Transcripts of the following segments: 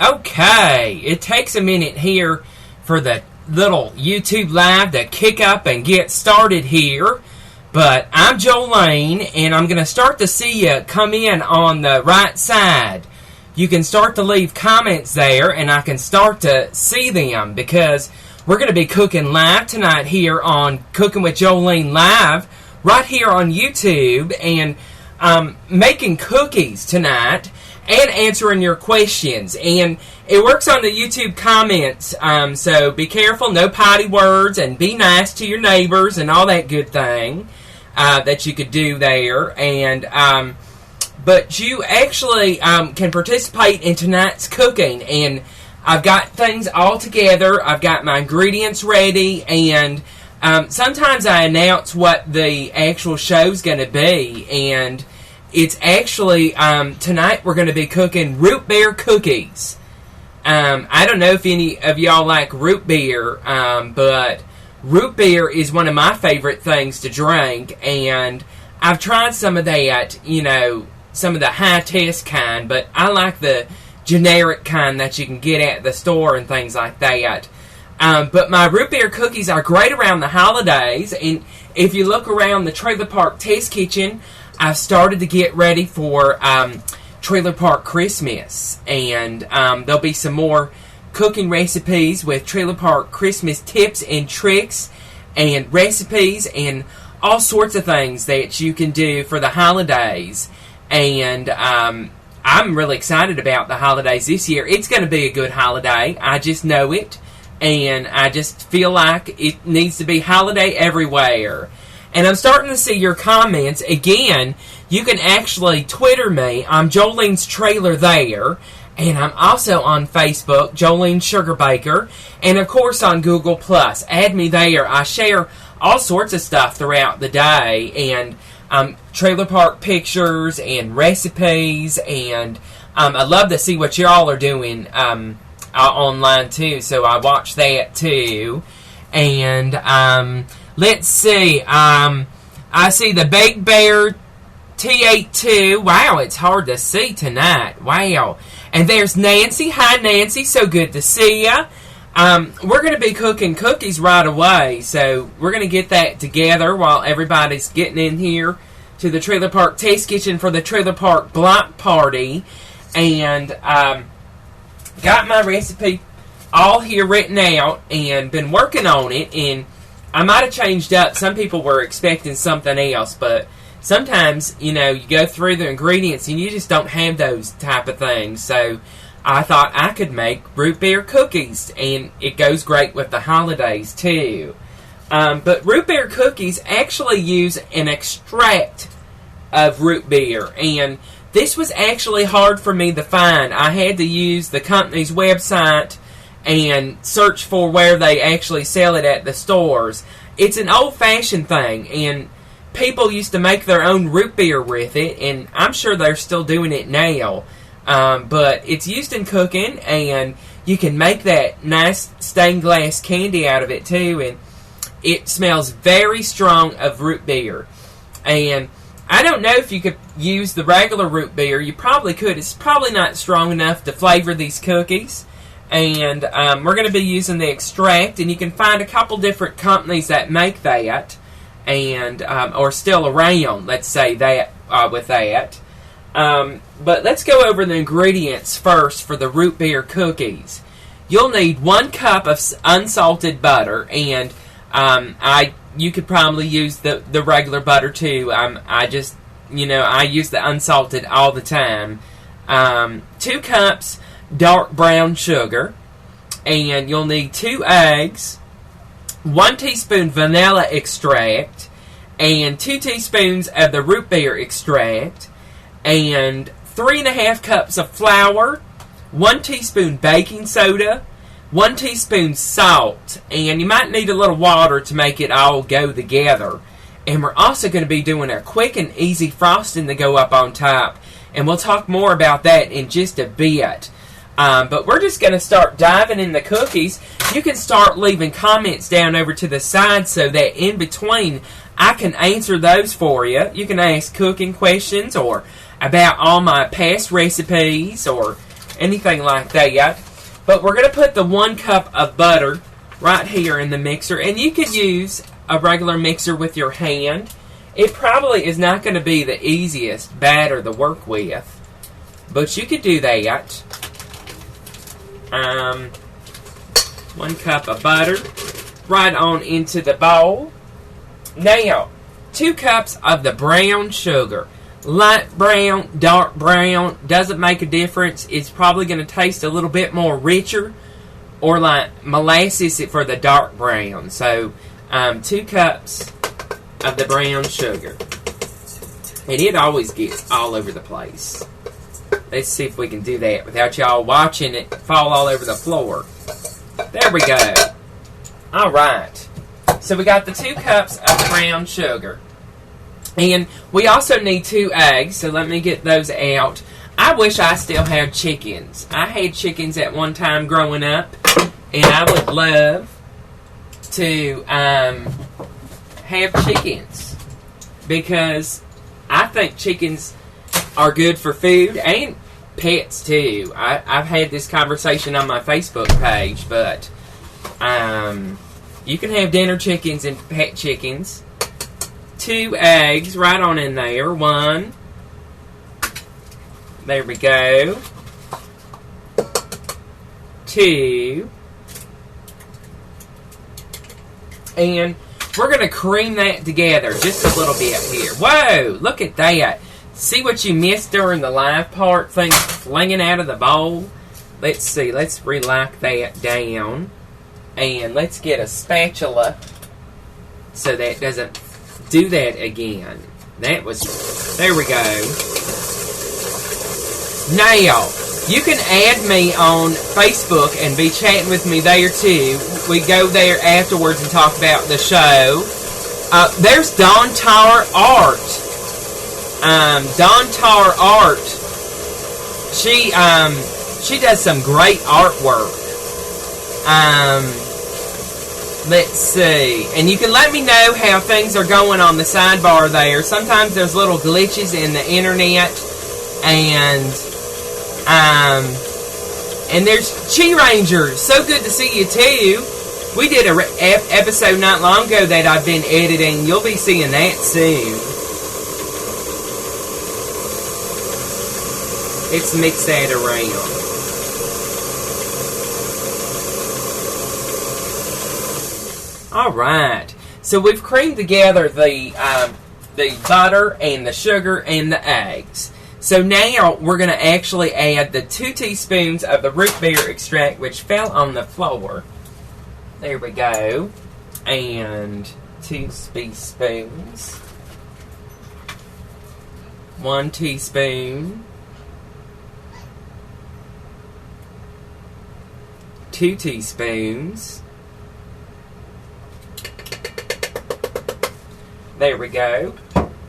Okay, it takes a minute here for the little YouTube live to kick up and get started here. But I'm Jolene, and I'm going to start to see you come in on the right side. You can start to leave comments there, and I can start to see them, because we're going to be cooking live tonight here on Cooking with Jolene Live, right here on YouTube, and making cookies tonight, and answering your questions. And it works on the YouTube comments, so be careful, no potty words, and be nice to your neighbors, and all that good thing that you could do there. And but you actually can participate in tonight's cooking, and I've got things all together. I've got my ingredients ready, and sometimes I announce what the actual show's going to be, and it's actually, tonight we're going to be cooking Rootbeer Cookies. I don't know if any of y'all like root beer, but root beer is one of my favorite things to drink, and I've tried some of that, you know, some of the high-test kind, but I like the generic kind that you can get at the store and things like that. But my root beer cookies are great around the holidays, and if you look around the Trailer Park Test Kitchen, I've started to get ready for Trailer Park Christmas, and there'll be some more cooking recipes with Trailer Park Christmas tips and tricks and recipes and all sorts of things that you can do for the holidays. And I'm really excited about the holidays this year. It's going to be a good holiday. I just know it, and I just feel like it needs to be holiday everywhere. And I'm starting to see your comments. Again, you can actually Twitter me. I'm Jolene's Trailer there. And I'm also on Facebook, Jolene Sugarbaker. And, of course, on Google+. Add me there. I share all sorts of stuff throughout the day. And trailer park pictures and recipes. And I love to see what y'all are doing online, too. So I watch that, too. And let's see. I see the Big Bear T82. Wow, it's hard to see tonight. Wow. And there's Nancy. Hi, Nancy. So good to see ya. We're going to be cooking cookies right away. So we're going to get that together while everybody's getting in here to the Trailer Park Test Kitchen for the Trailer Park Block Party. And got my recipe all here written out and been working on it. And I might have changed up. Some people were expecting something else, but sometimes, you know, you go through the ingredients and you just don't have those type of things. So I thought I could make root beer cookies, and it goes great with the holidays too. But root beer cookies actually use an extract of root beer, and this was actually hard for me to find. I had to use the company's website and search for where they actually sell it at the stores. It's an old-fashioned thing, and people used to make their own root beer with it, and I'm sure they're still doing it now. But it's used in cooking, and you can make that nice stained glass candy out of it too, and it smells very strong of root beer. And I don't know if you could use the regular root beer. You probably could. It's probably not strong enough to flavor these cookies. And we're going to be using the extract, and you can find a couple different companies that make that, and or still around, let's say, that with that. But let's go over the ingredients first for the root beer cookies. You'll need 1 cup of unsalted butter, and you could probably use the regular butter too. I just, you know, I use the unsalted all the time. 2 cups dark brown sugar, and you'll need 2 eggs, 1 teaspoon vanilla extract, and 2 teaspoons of the root beer extract, and 3.5 cups of flour, 1 teaspoon baking soda, 1 teaspoon salt, and you might need a little water to make it all go together. And we're also going to be doing a quick and easy frosting to go up on top, and we'll talk more about that in just a bit. But we're just going to start diving in the cookies. You can start leaving comments down over to the side so that in between I can answer those for you. You can ask cooking questions or about all my past recipes or anything like that. But we're going to put the 1 cup of butter right here in the mixer. And you could use a regular mixer with your hand. It probably is not going to be the easiest batter to work with, but you could do that. 1 cup of butter right on into the bowl. Now, 2 cups of the brown sugar. Light brown, dark brown, doesn't make a difference. It's probably going to taste a little bit more richer, or like molasses for the dark brown. So, 2 cups of the brown sugar. And it always gets all over the place. Let's see if we can do that without y'all watching it fall all over the floor. There we go. Alright. So we got the 2 cups of brown sugar. And we also need 2 eggs, so let me get those out. I wish I still had chickens. I had chickens at one time growing up, and I would love to have chickens, because I think chickens are good for food and pets too. I've had this conversation on my Facebook page, but you can have dinner chickens and pet chickens. 2 eggs right on in there. 1. There we go. 2. And we're going to cream that together just a little bit here. Whoa, look at that. See what you missed during the live part? Things flinging out of the bowl. Let's see. Let's re-lock that down. And let's get a spatula so that doesn't do that again. That was... There we go. Now, you can add me on Facebook and be chatting with me there too. We go there afterwards and talk about the show. There's Dawn Tower Art. Dawn Tower Art. She does some great artwork. Let's see. And you can let me know how things are going on the sidebar there. Sometimes there's little glitches in the internet. And there's Chi Ranger. So good to see you too. We did a episode not long ago that I've been editing. You'll be seeing that soon. Let's mix that around. Alright. So we've creamed together the butter and the sugar and the eggs. So now we're going to actually add the 2 teaspoons of the root beer extract, which fell on the floor. There we go. And 2 teaspoons. 1 teaspoon. 2 teaspoons. There we go.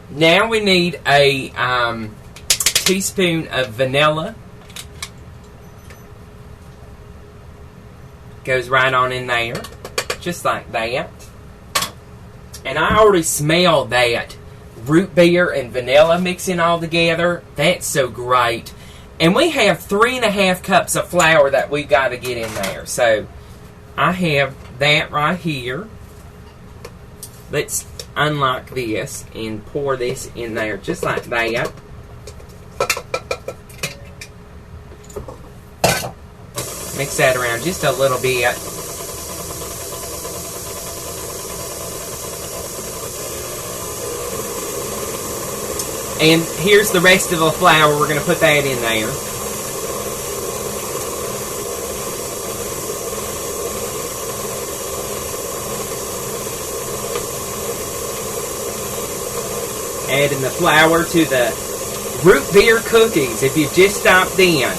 Now we need a teaspoon of vanilla. Goes right on in there. Just like that. And I already smell that root beer and vanilla mixing all together. That's so great. And we have 3.5 cups of flour that we've got to get in there. So I have that right here. Let's unlock this and pour this in there just like that. Mix that around just a little bit. And here's the rest of the flour. We're going to put that in there. Adding the flour to the Rootbeer Cookies if you've just stopped in.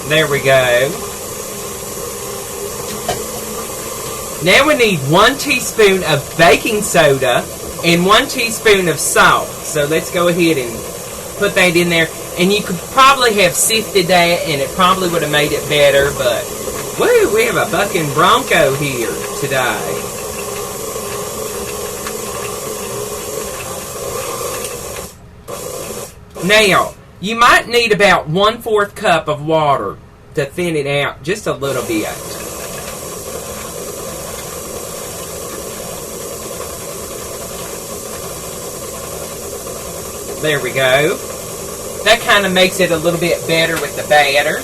There we go. Now we need 1 teaspoon of baking soda and 1 teaspoon of salt. So let's go ahead and put that in there. And you could probably have sifted that and it probably would have made it better. But, woo, we have a bucking bronco here today. Now, You might need about 1/4 cup of water to thin it out just a little bit. There we go. That kind of makes it a little bit better with the batter.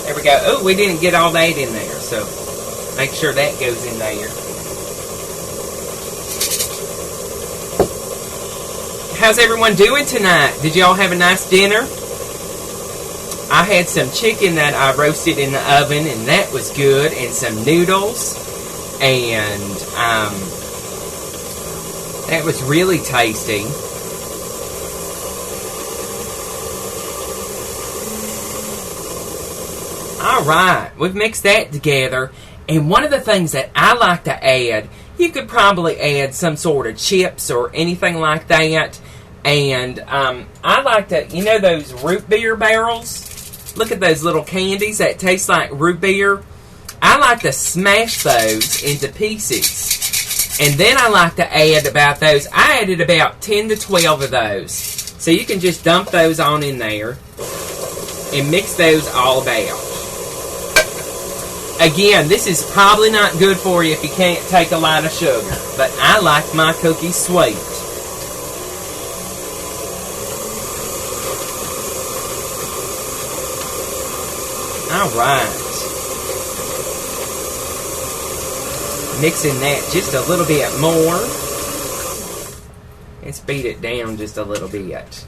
There we go. Oh, we didn't get all that in there, so make sure that goes in there. How's everyone doing tonight? Did y'all have a nice dinner? I had some chicken that I roasted in the oven, and that was good, and some noodles, and that was really tasty. Alright, we've mixed that together, and one of the things that I like to add, you could probably add some sort of chips or anything like that, and I like to, you know those root beer barrels? Look at those little candies that taste like root beer. I like to smash those into pieces, and then I like to add about those. I added about 10 to 12 of those, so you can just dump those on in there and mix those all about. Again, this is probably not good for you if you can't take a lot of sugar, but I like my cookies sweet. Alright. Mixing that just a little bit more. Let's beat it down just a little bit.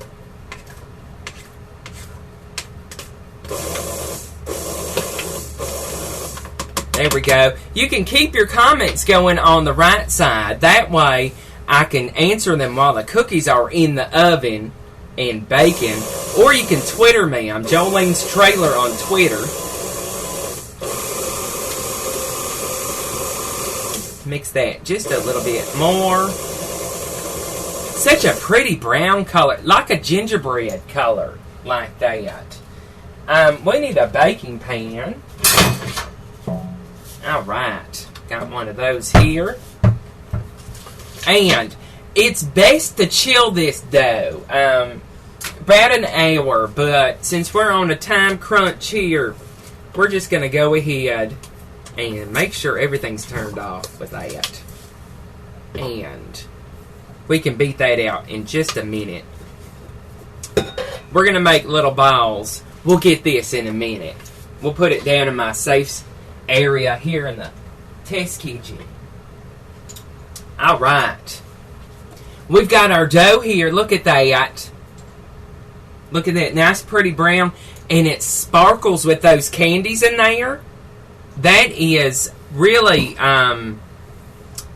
There we go. You can keep your comments going on the right side. That way I can answer them while the cookies are in the oven and baking. Or you can Twitter me. I'm Jolene's Trailer on Twitter. Mix that just a little bit more. Such a pretty brown color. Like a gingerbread color. Like that. We need a baking pan. Alright, got one of those here. And it's best to chill this dough about an hour, but since we're on a time crunch here, we're just going to go ahead and make sure everything's turned off with that. And we can beat that out in just a minute. We're going to make little balls. We'll get this in a minute. We'll put it down in my safe area here in the test kitchen. Alright. We've got our dough here. Look at that. Look at that. Nice pretty brown. And it sparkles with those candies in there. That is really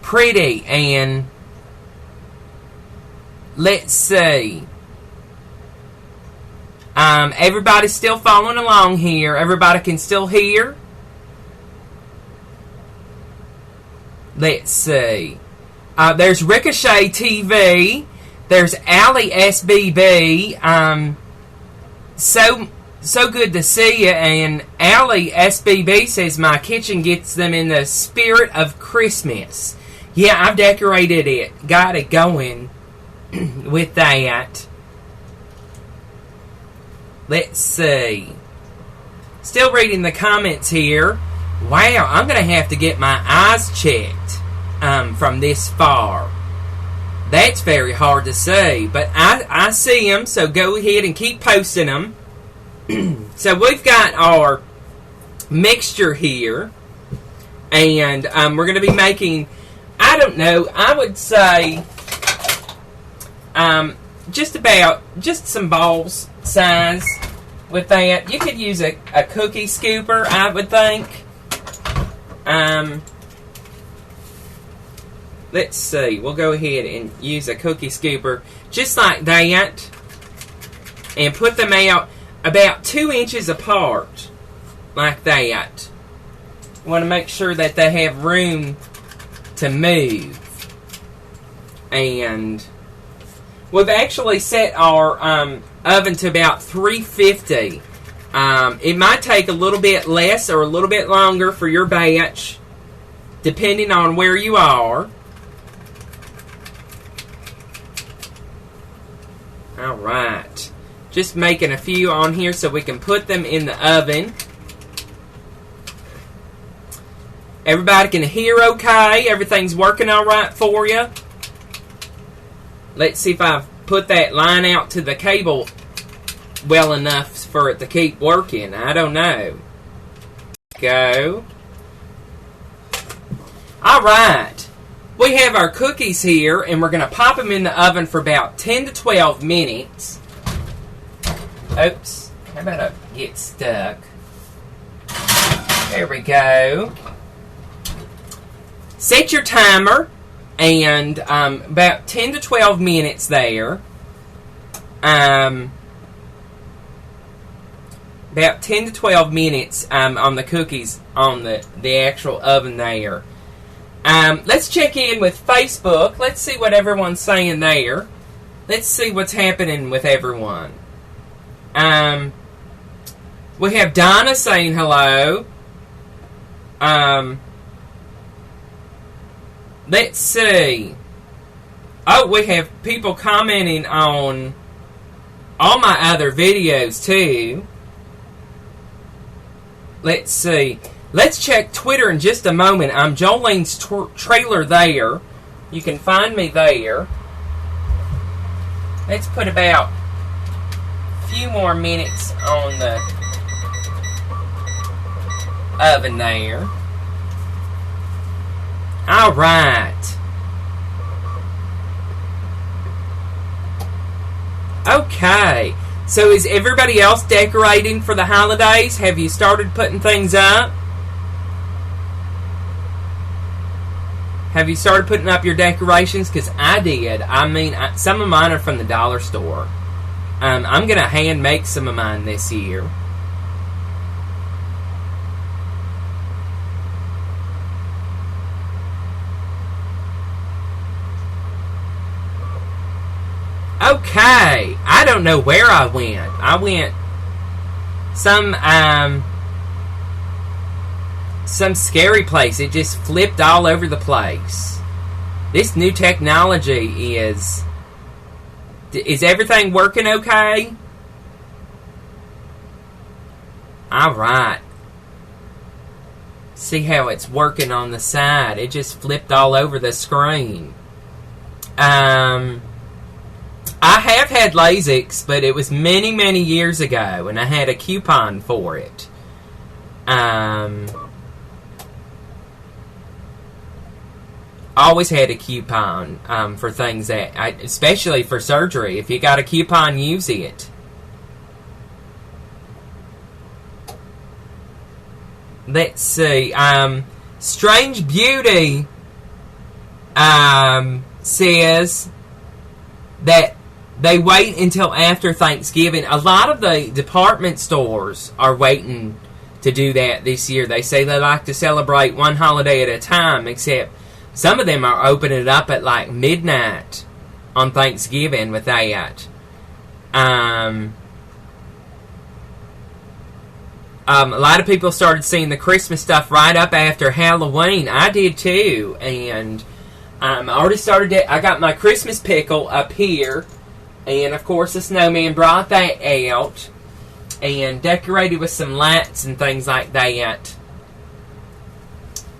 pretty. And let's see. Everybody's still following along here. Everybody can still hear. Let's see. There's Ricochet TV. There's Allie SBB. So good to see you. And Allie SBB says my kitchen gets them in the spirit of Christmas. Yeah, I've decorated it. Got it going with that. Let's see. Still reading the comments here. Wow, I'm going to have to get my eyes checked from this far. That's very hard to see, but I see them, so go ahead and keep posting them. So we've got our mixture here, and we're going to be making, I don't know, I would say just some balls size with that. You could use a cookie scooper, I would think. Let's see. We'll go ahead and use a cookie scooper just like that and put them out about 2 inches apart like that. You want to make sure that they have room to move. And we've actually set our oven to about 350. It might take a little bit less or a little bit longer for your batch, depending on where you are. Alright. Just making a few on here so we can put them in the oven. Everybody can hear okay? Everything's working alright for you? Let's see if I've put that line out to the cable well enough for it to keep working. I don't know. Go. Alright. We have our cookies here, and we're going to pop them in the oven for about 10 to 12 minutes. Oops. How about I get stuck? There we go. Set your timer, and about 10 to 12 minutes there. About 10 to 12 minutes on the cookies on the actual oven there. Let's check in with Facebook. Let's see what everyone's saying there. Let's see what's happening with everyone. We have Donna saying hello. Let's see. Oh, we have people commenting on all my other videos too. Let's see. Let's check Twitter in just a moment. I'm Jolene's trailer there. You can find me there. Let's put about a few more minutes on the oven there. Alright. Okay. So is everybody else decorating for the holidays? Have you started putting things up? Have you started putting up your decorations? Because I did. I mean, some of mine are from the dollar store. I'm going to hand make some of mine this year. Okay. I don't know where I went. I went some scary place. It just flipped all over the place. This new technology is everything working okay? Alright. See how it's working on the side. It just flipped all over the screen. I have had LASIK, but it was many, many years ago, and I had a coupon for it. Always had a coupon for things that, especially for surgery. If you got a coupon, use it. Let's see. Strange Beauty says that they wait until after Thanksgiving. A lot of the department stores are waiting to do that this year. They say they like to celebrate one holiday at a time, except some of them are opening it up at like midnight on Thanksgiving with that. A lot of people started seeing the Christmas stuff right up after Halloween. I did too. And I already started it. I got my Christmas pickle up here. And of course the snowman brought that out. And decorated with some lights and things like that.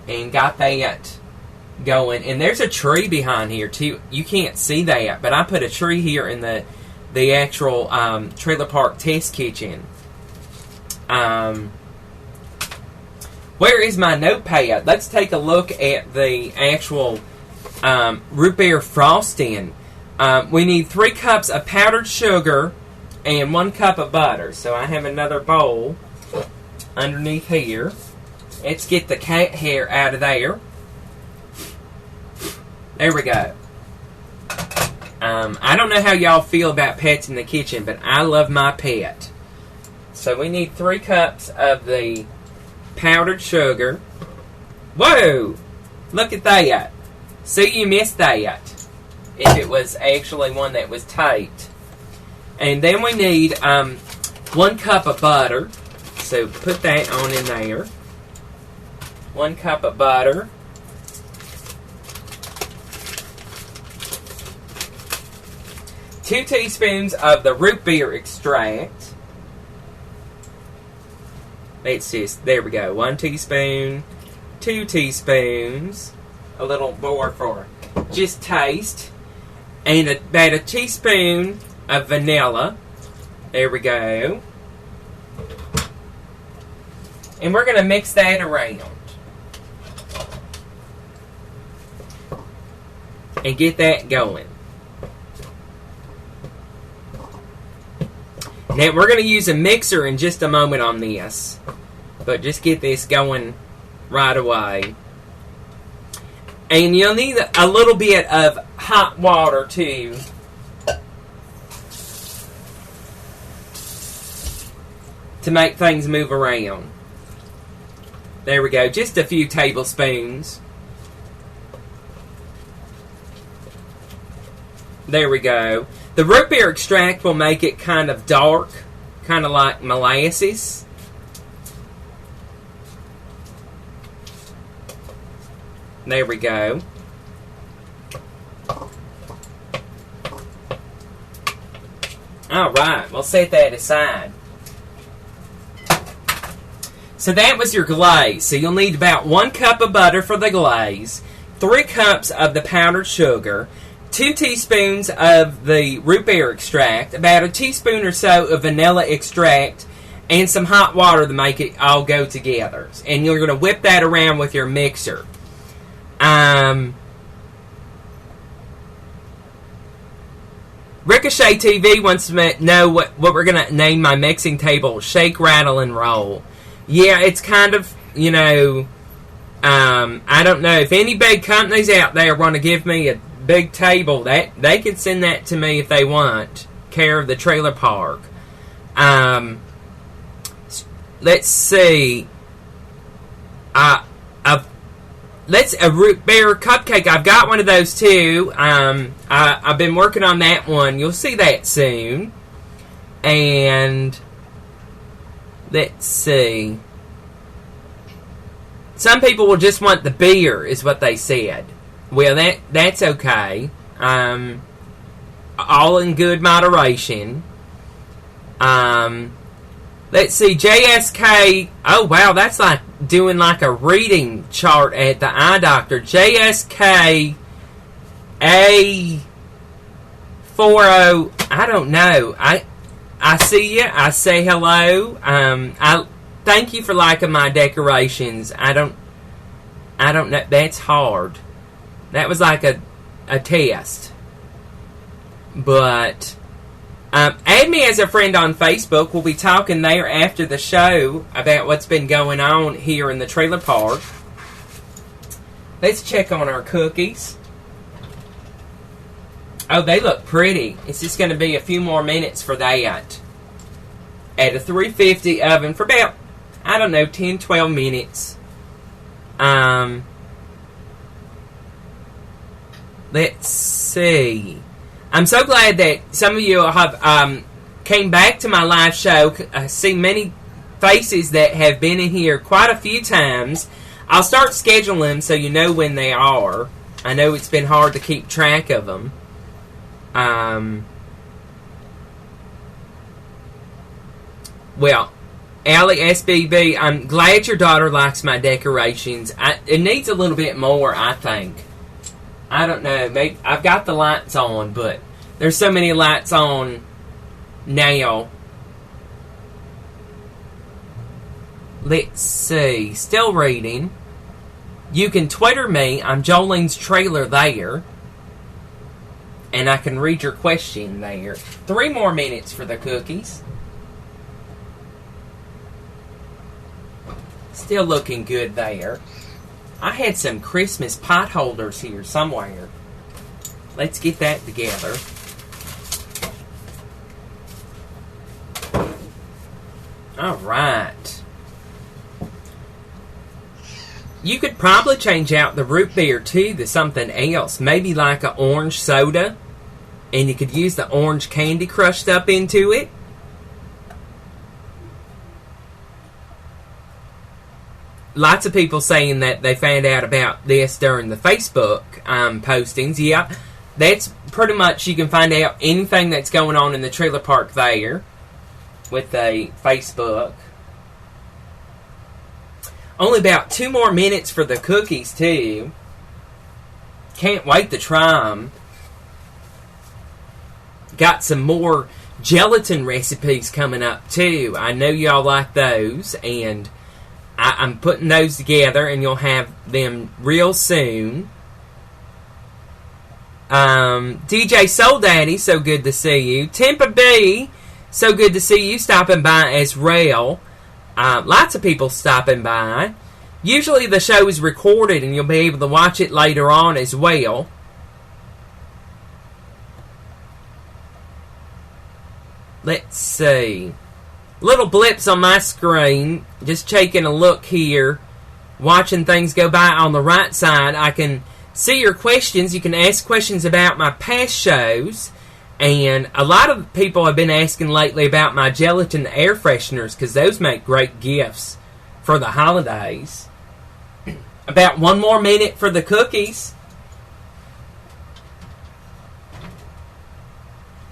And got that going. And there's a tree behind here too. You can't see that, but I put a tree here in the actual trailer park test kitchen. Where is my notepad? Let's take a look at the actual root beer frosting. We need 3 cups of powdered sugar and 1 cup of butter. So I have another bowl underneath here. Let's get the cat hair out of there. There we go. I don't know how y'all feel about pets in the kitchen, but I love my pet. So we need 3 cups of the powdered sugar. Whoa! Look at that. See, you missed that. If it was actually one that was taped. And then we need 1 cup of butter. So put that on in there. 1 cup of butter. 2 teaspoons of the root beer extract. Let's just, there we go. 1 teaspoon, 2 teaspoons, a little more for just taste, and about a teaspoon of vanilla. There we go. And we're going to mix that around. And get that going. Now we're going to use a mixer in just a moment on this. But just get this going right away. And you'll need a little bit of hot water too. To make things move around. There we go. Just a few tablespoons. There we go. The root beer extract will make it kind of dark. Kind of like molasses. There we go. Alright, we'll set that aside. So that was your glaze. So you'll need about 1 cup of butter for the glaze, 3 cups of the powdered sugar, 2 teaspoons of the root beer extract, about a teaspoon or so of vanilla extract, and some hot water to make it all go together. And you're going to whip that around with your mixer. Ricochet TV wants to know what we're going to name my mixing table. Shake, rattle, and roll. Yeah, it's kind of, you know, I don't know. If any big companies out there want to give me a big table, that they can send that to me if they want. Care of the trailer park. Let's see. A root beer cupcake. I've got one of those too. I've been working on that one. You'll see that soon. And let's see. Some people will just want the beer, is what they said. Well, that's okay. All in good moderation. Let's see, JSK. Oh wow, that's like doing like a reading chart at the eye doctor. JSK A40. I don't know. I see you. I say hello. I thank you for liking my decorations. I don't know. That's hard. That was like a test. But add me as a friend on Facebook. We'll be talking there after the show about what's been going on here in the trailer park. Let's check on our cookies. Oh, they look pretty. It's just going to be a few more minutes for that. At a 350 oven for about, I don't know, 10, 12 minutes. Let's see. I'm so glad that some of you have came back to my live show. I see many faces that have been in here quite a few times. I'll start scheduling them so you know when they are. I know it's been hard to keep track of them. Well, Allie SBB, I'm glad your daughter likes my decorations. It needs a little bit more, I think. I don't know. Maybe I've got the lights on, but there's so many lights on now. Let's see. Still reading. You can Twitter me. I'm Jolene's Trailer there. And I can read your question there. 3 more minutes for the cookies. Still looking good there. I had some Christmas pot holders here somewhere. Let's get that together. Alright. You could probably change out the root beer too to something else. Maybe like an orange soda. And you could use the orange candy crushed up into it. Lots of people saying that they found out about this during the Facebook postings. Yeah, that's pretty much you can find out anything that's going on in the trailer park there with a Facebook. Only about 2 more minutes for the cookies, too. Can't wait to try them. Got some more gelatin recipes coming up, too. I know y'all like those, and I'm putting those together, and you'll have them real soon. DJ Soul Daddy, so good to see you. Tempa B, so good to see you stopping by as well. Lots of people stopping by. Usually the show is recorded and you'll be able to watch it later on as well. Let's see. Little blips on my screen. Just taking a look here. Watching things go by on the right side. I can see your questions. You can ask questions about my past shows. And a lot of people have been asking lately about my gelatin air fresheners because those make great gifts for the holidays. About 1 more minute for the cookies.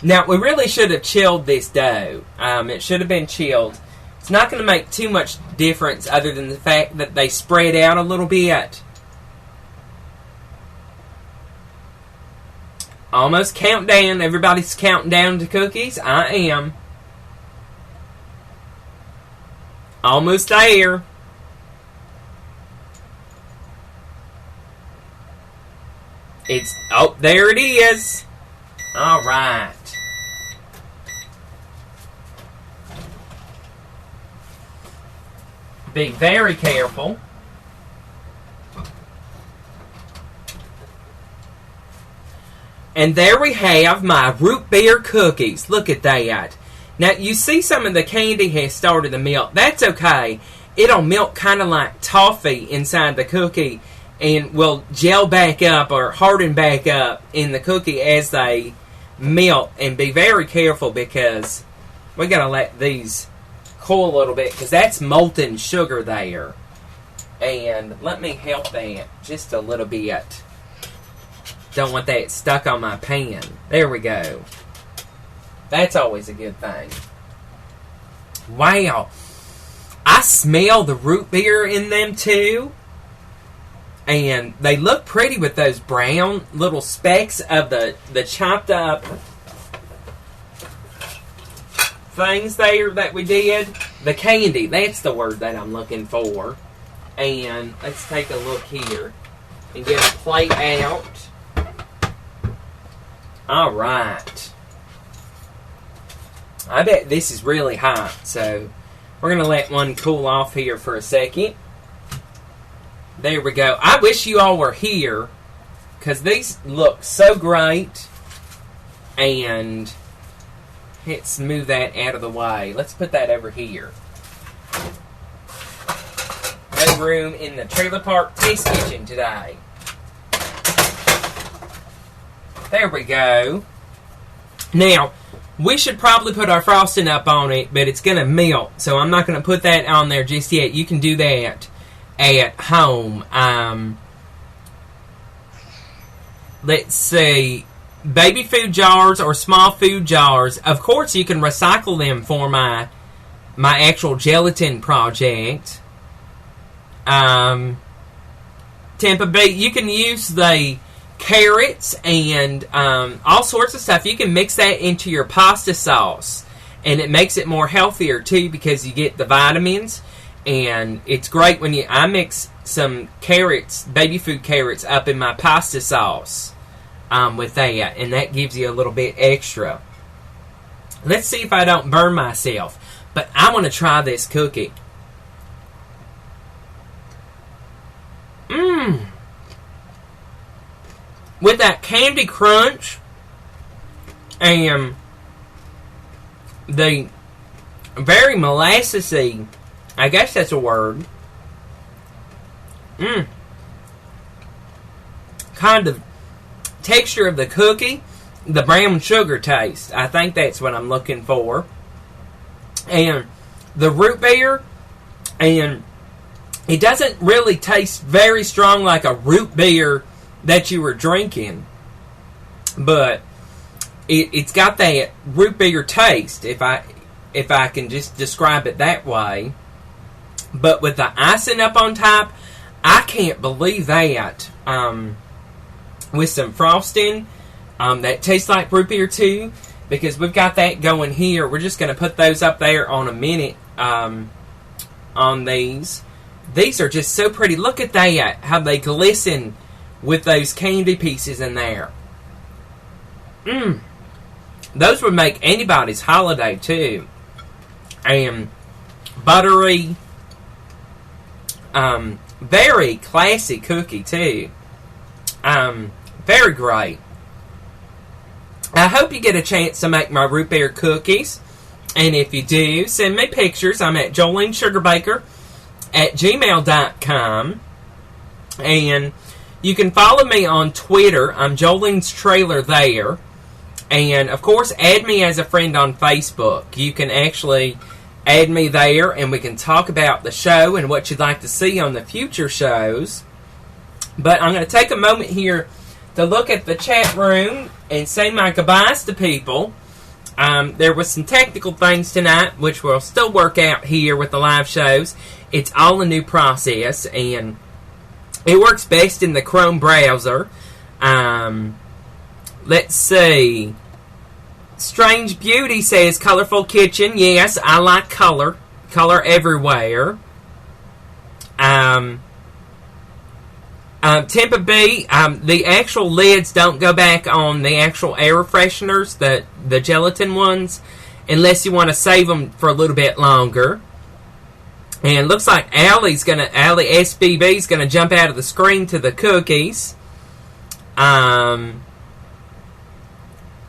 Now, we really should have chilled this dough. It should have been chilled. It's not going to make too much difference other than the fact that they spread out a little bit. Almost countdown. Everybody's counting down to cookies. I am. Almost there. Oh, there it is. All right. Be very careful. And there we have my root beer cookies. Look at that. Now, you see some of the candy has started to melt. That's okay. It'll melt kind of like toffee inside the cookie and will gel back up or harden back up in the cookie as they melt. And be very careful because we got to let these cool a little bit because that's molten sugar there. And let me help that just a little bit. Don't want that stuck on my pan. There we go. That's always a good thing. Wow. I smell the root beer in them too. And they look pretty with those brown little specks of the chopped up things there that we did. The candy. That's the word that I'm looking for. And let's take a look here. And get a plate out. Alright. I bet this is really hot, so we're going to let one cool off here for a second. There we go. I wish you all were here, because these look so great. And let's move that out of the way. Let's put that over here. No room in the trailer park test kitchen today. There we go. Now, we should probably put our frosting up on it, but it's going to melt, so I'm not going to put that on there just yet. You can do that at home. Let's see. Baby food jars or small food jars. Of course, you can recycle them for my actual gelatin project. Tampa Bay, you can use the carrots and all sorts of stuff. You can mix that into your pasta sauce, and it makes it more healthier too because you get the vitamins. And it's great when I mix some carrots, baby food carrots, up in my pasta sauce with that, and that gives you a little bit extra. Let's see if I don't burn myself. But I want to try this cookie. With that candy crunch and the very molassesy, I guess that's a word, kind of texture of the cookie, the brown sugar taste. I think that's what I'm looking for. And the root beer, and it doesn't really taste very strong like a root beer that you were drinking, but it's got that root beer taste, if I can just describe it that way. But with the icing up on top, I can't believe that. With some frosting, that tastes like root beer too, because we've got that going here. We're just going to put those up there on a minute on these. These are just so pretty. Look at that, how they glisten with those candy pieces in there. Those would make anybody's holiday too. And buttery, very classy cookie too. Very great. I hope you get a chance to make my root beer cookies. And if you do, send me pictures. I'm at Jolene Sugarbaker at gmail.com. And you can follow me on Twitter. I'm Jolene's Trailer there. And, of course, add me as a friend on Facebook. You can actually add me there, and we can talk about the show and what you'd like to see on the future shows. But I'm going to take a moment here to look at the chat room and say my goodbyes to people. There was some technical things tonight, which we'll still work out here with the live shows. It's all a new process, and it works best in the Chrome browser. Let's see. Strange Beauty says, colorful kitchen. Yes, I like color. Color everywhere. Tempa B, the actual lids don't go back on the actual air fresheners, the gelatin ones, unless you want to save them for a little bit longer. And looks like Allie SBB is gonna jump out of the screen to the cookies.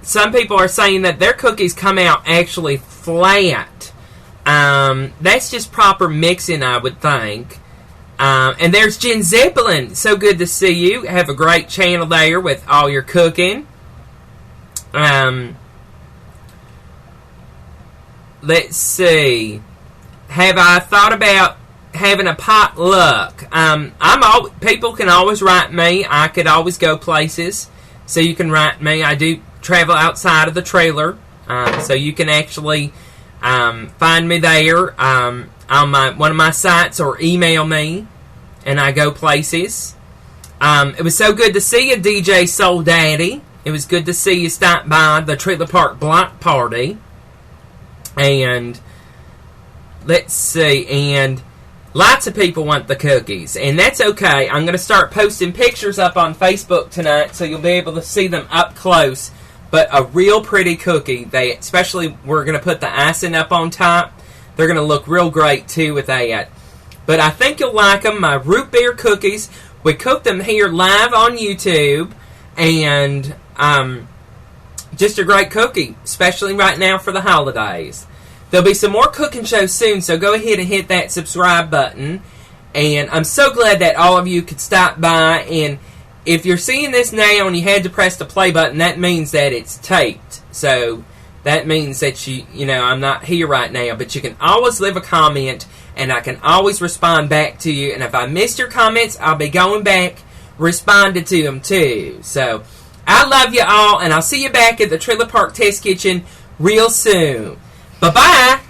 Some people are saying that their cookies come out actually flat. That's just proper mixing, I would think. And there's Jen Zeppelin. So good to see you. Have a great channel there with all your cooking. Let's see. Have I thought about having a potluck? People can always write me. I could always go places, so you can write me. I do travel outside of the trailer, so you can actually find me there on one of my sites, or email me, and I go places. It was so good to see you, DJ Soul Daddy. It was good to see you stop by the Trailer Park Block Party. And let's see, and lots of people want the cookies, and that's okay. I'm going to start posting pictures up on Facebook tonight, so you'll be able to see them up close. But a real pretty cookie. Especially, we're going to put the icing up on top. They're going to look real great, too, with that. But I think you'll like them. My root beer cookies. We cooked them here live on YouTube. And just a great cookie, especially right now for the holidays. There'll be some more cooking shows soon, so go ahead and hit that subscribe button. And I'm so glad that all of you could stop by. And if you're seeing this now and you had to press the play button, that means that it's taped. So that means that I'm not here right now. But you can always leave a comment, and I can always respond back to you. And if I missed your comments, I'll be going back, responding to them too. So I love you all, and I'll see you back at the Trailer Park Test Kitchen real soon. Bye-bye.